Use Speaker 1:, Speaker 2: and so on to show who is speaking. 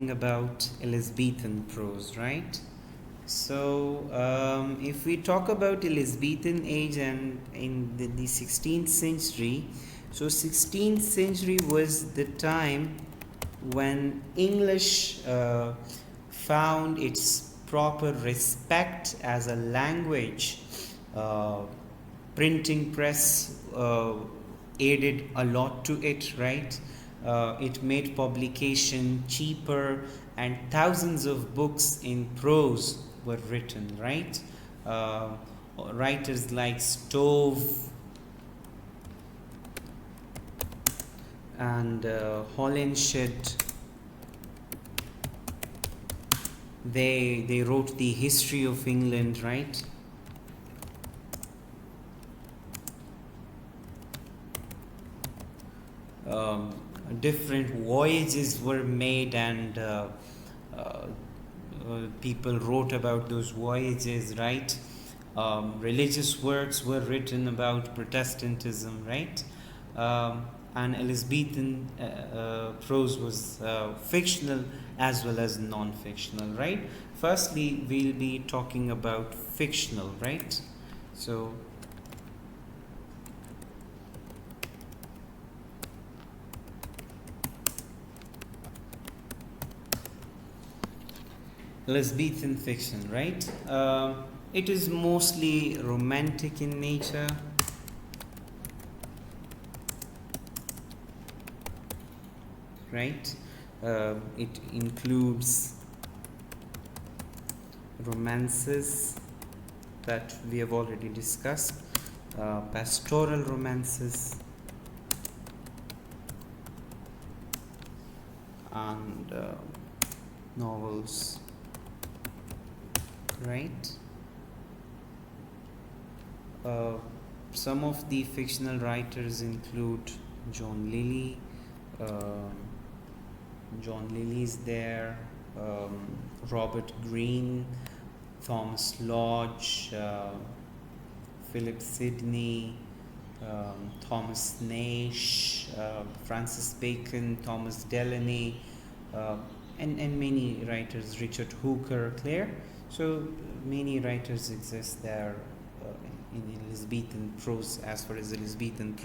Speaker 1: About Elizabethan prose, right? So, if we talk about Elizabethan age and in the 16th century, so 16th century was the time when English found its proper respect as a language. Uh, Printing press aided a lot to it, right? It made publication cheaper, and thousands of books in prose were written, right? Uh, Writers like Stove and Holinshed, they wrote the history of England, right? um, Different voyages were made, and uh, people wrote about those voyages, right? Religious works were written about Protestantism, right? And Elizabethan prose was fictional as well as non-fictional, right? Firstly, we'll be talking about fictional, right? So Elizabethan fiction, right? It is mostly romantic in nature, right? It includes romances that we have already discussed, pastoral romances, and novels, right? Uh, some of the fictional writers include John Lyly. Um John Lyly is there, Robert Greene, Thomas Lodge, Philip Sidney, Thomas Nash, Francis Bacon, Thomas Delaney, uh, and many writers, Richard Hooker, Clare. So many writers exist there in Elizabethan prose as far as Elizabethan prose.